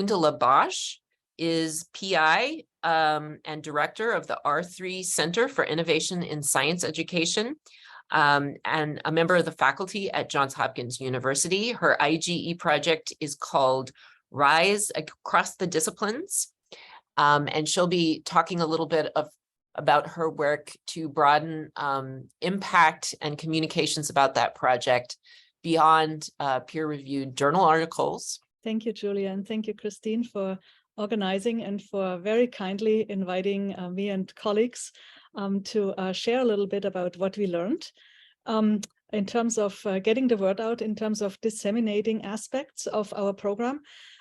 Gundula Bosch is PI and director of the R3 Center for Innovation in Science Education and a member of the faculty at Johns Hopkins University. Her IGE project is called Rise Across the Disciplines. And she'll be talking a little bit about her work to broaden impact and communications about that project beyond peer-reviewed journal articles. Thank you, Julia, and thank you, Christine, for organizing and for very kindly inviting me and colleagues to share a little bit about what we learned in terms of getting the word out, in terms of disseminating aspects of our program.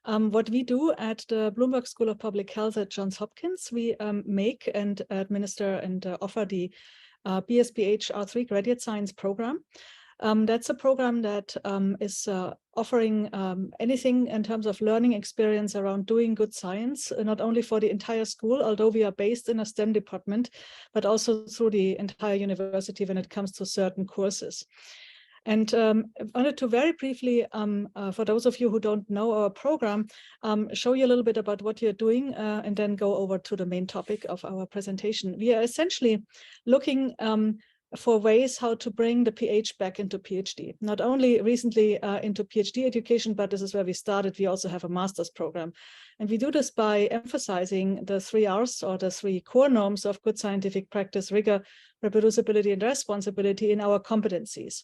What we do at the Bloomberg School of Public Health at Johns Hopkins, we make and administer and offer the BSPH R3 Graduate Science Program. That's a program that is offering anything in terms of learning experience around doing good science, not only for the entire school, although we are based in a STEM department, but also through the entire university when it comes to certain courses. And I wanted to very briefly, for those of you who don't know our program, show you a little bit about what you're doing and then go over to the main topic of our presentation. We are essentially looking for ways how to bring the PH back into PhD. Not only recently into PhD education, but this is where we started. We also have a master's program. And we do this by emphasizing the 3 R's, or the 3 core norms of good scientific practice: rigor, reproducibility, and responsibility in our competencies.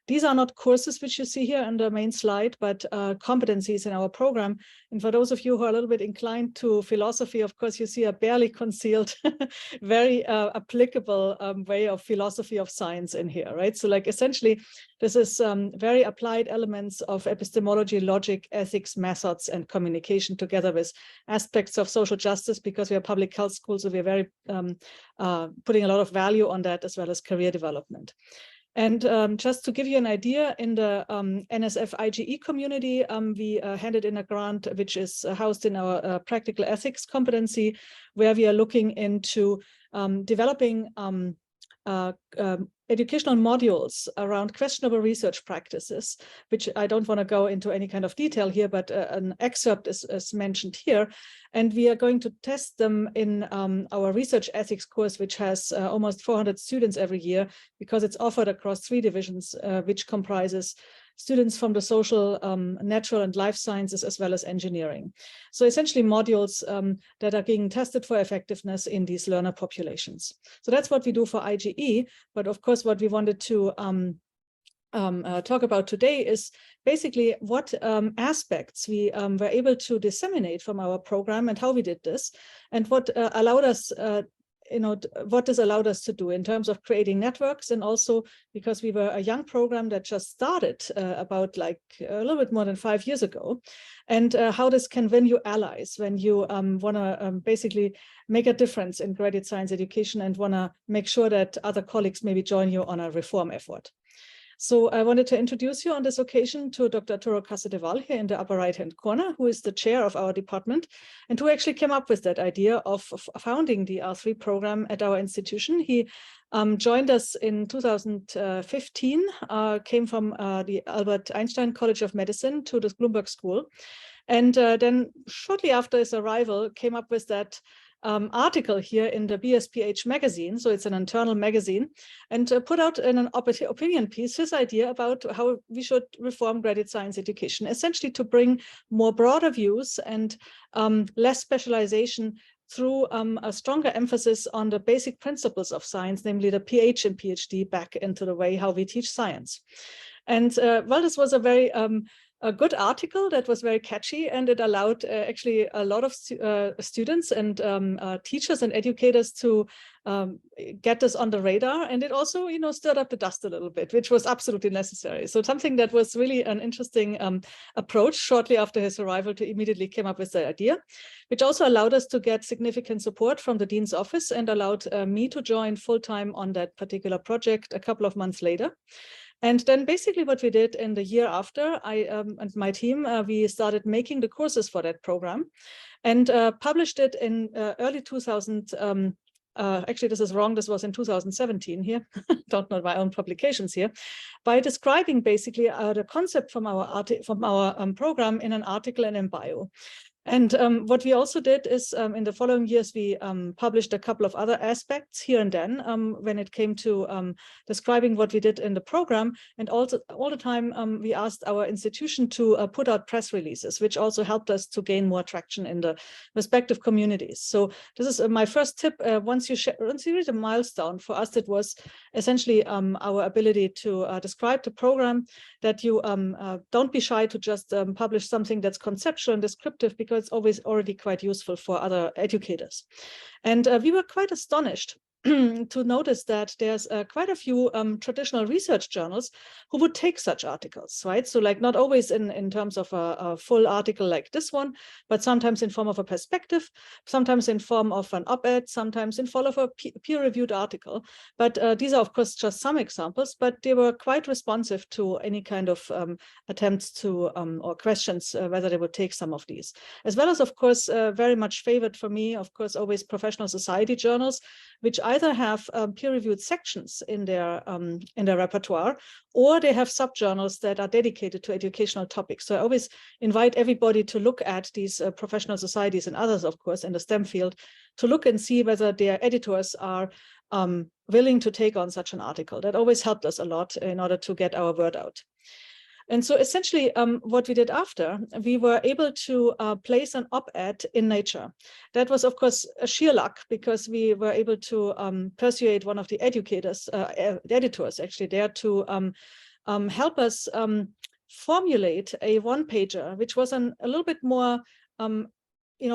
These are not courses which you see here on the main slide, but competencies in our program. And for those of you who are a little bit inclined to philosophy, of course, you see a barely concealed, very applicable way of philosophy of science in here, right? So like essentially, this is very applied elements of epistemology, logic, ethics, methods, and communication, together with aspects of social justice, because we are public health schools, so we're very putting a lot of value on that, as well as career development. And just to give you an idea, in the NSF IGE community, we handed in a grant which is housed in our practical ethics competency, where we are looking into developing educational modules around questionable research practices, which I don't want to go into any kind of detail here, but an excerpt is mentioned here. And we are going to test them in our research ethics course, which has almost 400 students every year, because it's offered across 3 divisions, which comprises students from the social, natural, and life sciences, as well as engineering. So essentially modules that are being tested for effectiveness in these learner populations. So that's what we do for IGE. But of course, what we wanted to talk about today is basically what aspects we were able to disseminate from our program and how we did this, and what allowed us what this allowed us to do in terms of creating networks, and also because we were a young program that just started about like a little bit more than 5 years ago, and how this can win you allies when you want to basically make a difference in graduate science education and want to make sure that other colleagues maybe join you on a reform effort. So I wanted to introduce you on this occasion to Dr. Arturo Casadeval here in the upper right-hand corner, who is the chair of our department and who actually came up with that idea of founding the R3 program at our institution. He joined us in 2015, came from the Albert Einstein College of Medicine to the Bloomberg School. And then shortly after his arrival, came up with that article here in the BSPH magazine, so it's an internal magazine, and put out in an opinion piece his idea about how we should reform graduate science education, essentially to bring more broader views and less specialization through a stronger emphasis on the basic principles of science, namely the PH and PhD, back into the way how we teach science. And well, this was a very a good article that was very catchy, and it allowed actually a lot of students and teachers and educators to get this on the radar. And it also, stirred up the dust a little bit, which was absolutely necessary. So something that was really an interesting approach shortly after his arrival to immediately came up with the idea, which also allowed us to get significant support from the Dean's office and allowed me to join full-time on that particular project a couple of months later. And then basically what we did in the year after, I and my team, we started making the courses for that program and published it in early 2000. Actually, this is wrong. This was in 2017 here. Don't know my own publications here. By describing basically the concept from our program in an article and in bio. And what we also did is in the following years, we published a couple of other aspects here and then when it came to describing what we did in the program. And also all the time, we asked our institution to put out press releases, which also helped us to gain more traction in the respective communities. So this is my first tip. Once you reach a milestone, for us, it was essentially our ability to describe the program, that you don't be shy to just publish something that's conceptual and descriptive, because it's always already quite useful for other educators. And we were quite astonished to notice that there's quite a few traditional research journals who would take such articles, right? So like not always in terms of a full article like this one, but sometimes in form of a perspective, sometimes in form of an op-ed, sometimes in form of a peer-reviewed article. But these are, of course, just some examples, but they were quite responsive to any kind of attempts to or questions whether they would take some of these. As well as, of course, very much favored for me, of course, always professional society journals, which either have peer-reviewed sections in their repertoire, or they have subjournals that are dedicated to educational topics. So I always invite everybody to look at these professional societies, and others, of course, in the STEM field, to look and see whether their editors are willing to take on such an article. That always helped us a lot in order to get our word out. And so essentially what we did after, we were able to place an op-ed in Nature. That was, of course, a sheer luck, because we were able to persuade one of the educators, the editors actually there, to help us formulate a one-pager, which was a little bit more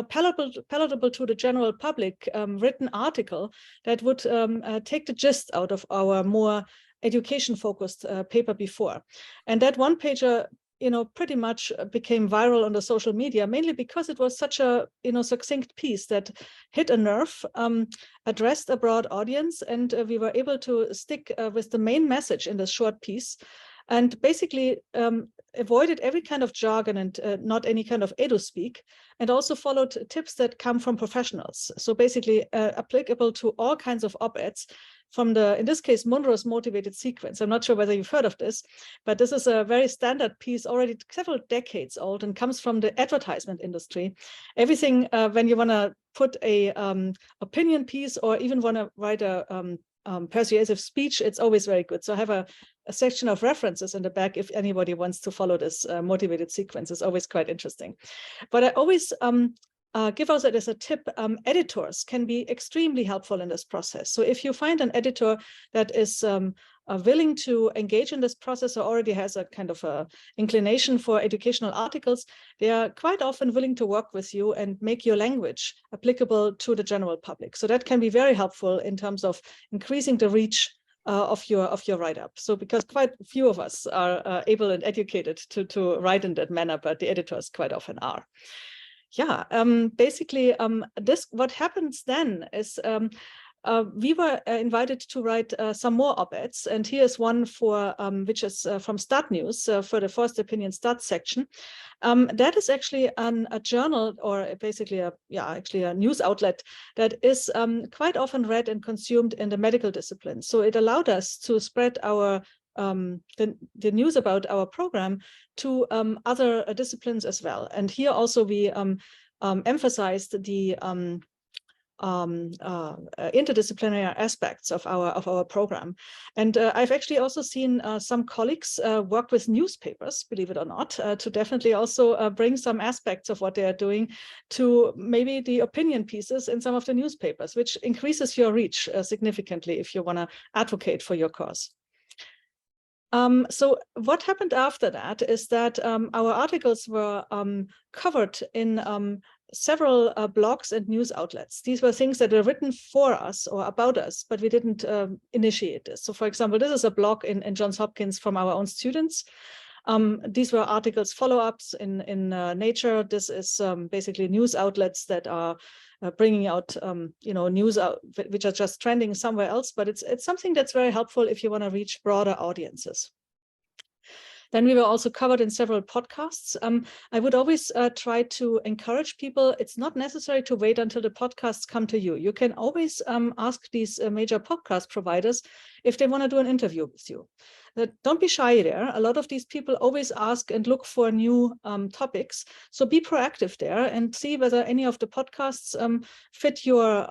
palatable to the general public written article that would take the gist out of our more education-focused paper before. And that one-pager, pretty much became viral on the social media, mainly because it was such a, succinct piece that hit a nerve, addressed a broad audience, and we were able to stick with the main message in this short piece, and basically avoided every kind of jargon and not any kind of edu-speak, and also followed tips that come from professionals. So basically applicable to all kinds of op-eds, from the, in this case, Munro's motivated sequence. I'm not sure whether you've heard of this, but this is a very standard piece, already several decades old, and comes from the advertisement industry. Everything, when you want to put a opinion piece, or even want to write a persuasive speech, it's always very good. So I have a section of references in the back if anybody wants to follow this motivated sequence. It's always quite interesting. But I always give us it as a tip, editors can be extremely helpful in this process. So if you find an editor that is willing to engage in this process, or already has a kind of a inclination for educational articles, they are quite often willing to work with you and make your language applicable to the general public. So that can be very helpful in terms of increasing the reach of your write-up. So because quite few of us are able and educated to write in that manner, but the editors quite often are. Yeah, basically, what happens then is we were invited to write some more op-eds, and here's one for which is from Stat News for the First Opinion Stat section. That is actually a journal, or basically a news outlet that is quite often read and consumed in the medical discipline. So it allowed us to spread our the news about our program to other disciplines as well. And here also we emphasized the interdisciplinary aspects of our program. And I've actually also seen some colleagues work with newspapers, believe it or not, to definitely also bring some aspects of what they are doing to maybe the opinion pieces in some of the newspapers, which increases your reach significantly if you want to advocate for your cause. So what happened after that is that our articles were covered in several blogs and news outlets. These were things that were written for us or about us, but we didn't initiate this. So for example, this is a blog in Johns Hopkins from our own students. These were articles, follow-ups in Nature. This is basically news outlets that are bringing out news out, which are just trending somewhere else, but it's something that's very helpful if you want to reach broader audiences. Then we were also covered in several podcasts. I would always try to encourage people. It's not necessary to wait until the podcasts come to you. You can always ask these major podcast providers if they want to do an interview with you. that don't be shy there. A lot of these people always ask and look for new topics. So be proactive there and see whether any of the podcasts fit your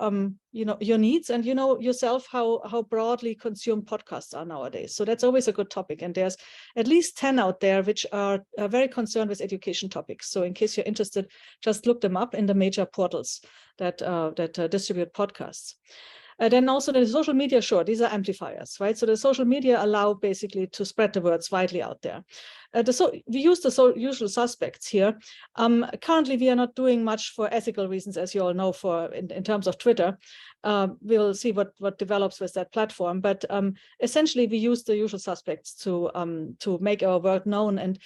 your needs, and you know yourself how broadly consumed podcasts are nowadays. So that's always a good topic. And there's at least 10 out there which are very concerned with education topics. So in case you're interested, just look them up in the major portals that distribute podcasts. Then also the social media, sure, these are amplifiers, right? So the social media allow basically to spread the words widely out there. We use the usual suspects here. Currently, we are not doing much for ethical reasons, as you all know, in terms of Twitter. We will see what develops with that platform. But essentially, we use the usual suspects to make our work known. And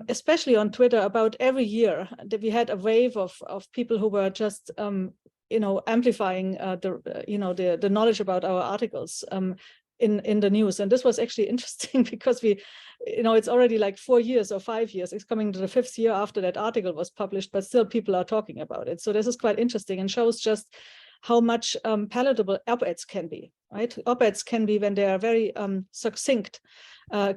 especially on Twitter, about every year, we had a wave of people who were just amplifying the knowledge about our articles in the news. And this was actually interesting because it's already like 4 years or 5 years. It's coming to the 5th year after that article was published, but still people are talking about it. So this is quite interesting and shows just how much palatable op-eds can be, right? Op-eds can be, when they are very succinct,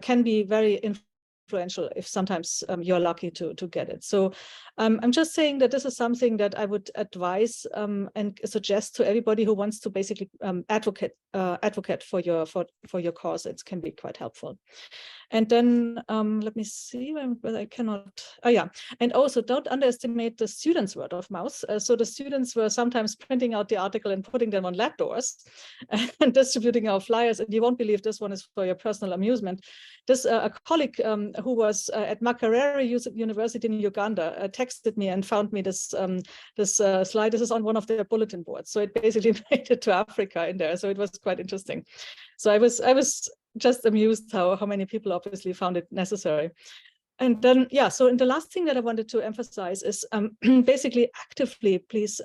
can be very influential if sometimes you're lucky to get it. So I'm just saying that this is something that I would advise and suggest to everybody who wants to basically advocate for your cause. It can be quite helpful. And then let me see whether I cannot. Oh yeah, and also don't underestimate the students' word of mouth. So the students were sometimes printing out the article and putting them on lab doors and distributing our flyers. And you won't believe this one is for your personal amusement. This a colleague who was at Makerere University in Uganda texted me and found me this slide. This is on one of their bulletin boards. So it basically made it to Africa in there. So it was quite interesting. So I was just amused how many people obviously found it necessary. And then, yeah, so and the last thing that I wanted to emphasize is basically actively, please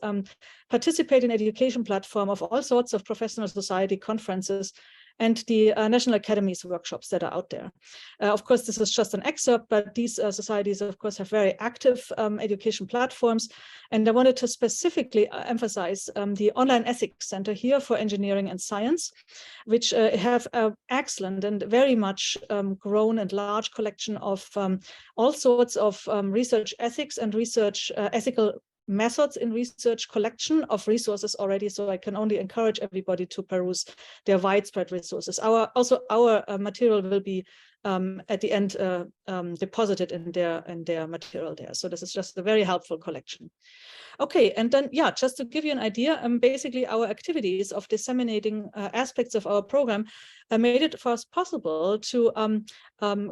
participate in education platform of all sorts of professional society conferences and the National Academies workshops that are out there. Of course, this is just an excerpt, but these societies, of course, have very active education platforms. And I wanted to specifically emphasize the Online Ethics Center here for Engineering and Science, which have an excellent and very much grown and large collection of all sorts of research ethics and research ethical methods in research collection of resources already. So I can only encourage everybody to peruse their widespread resources. Our material will be at the end deposited in their material there. So this is just a very helpful collection. Okay, and then, yeah, just to give you an idea, basically our activities of disseminating aspects of our program made it for us possible to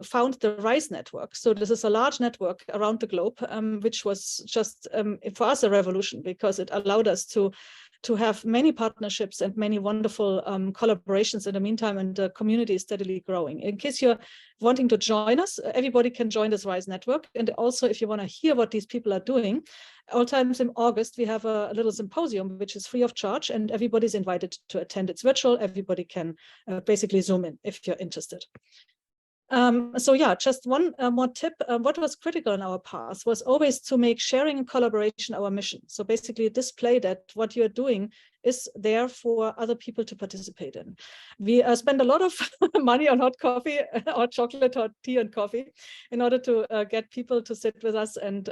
found the RISE network. So this is a large network around the globe, which was just, for us, a revolution, because it allowed us to have many partnerships and many wonderful collaborations in the meantime, and the community is steadily growing. In case you're wanting to join us, everybody can join this RISE network. And also, if you want to hear what these people are doing, all times in August, we have a little symposium, which is free of charge, and everybody's invited to attend. It's virtual. Everybody can basically Zoom in if you're interested. So yeah, just one more tip. What was critical in our path was always to make sharing and collaboration our mission. So basically display that what you're doing is there for other people to participate in. We spend a lot of money on hot coffee or chocolate or tea and coffee in order to get people to sit with us and,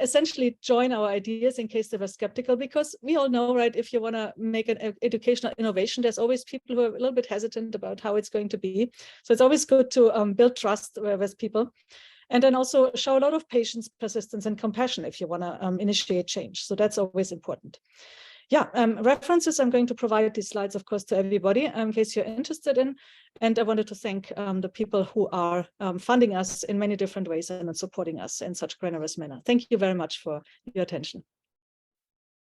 essentially join our ideas in case they were skeptical, because we all know, right, if you want to make an educational innovation, there's always people who are a little bit hesitant about how it's going to be. So it's always good to build trust with people. And then also show a lot of patience, persistence, and compassion if you want to initiate change. So that's always important. Yeah, references, I'm going to provide these slides, of course, to everybody in case you're interested in. And I wanted to thank the people who are funding us in many different ways and supporting us in such generous manner. Thank you very much for your attention.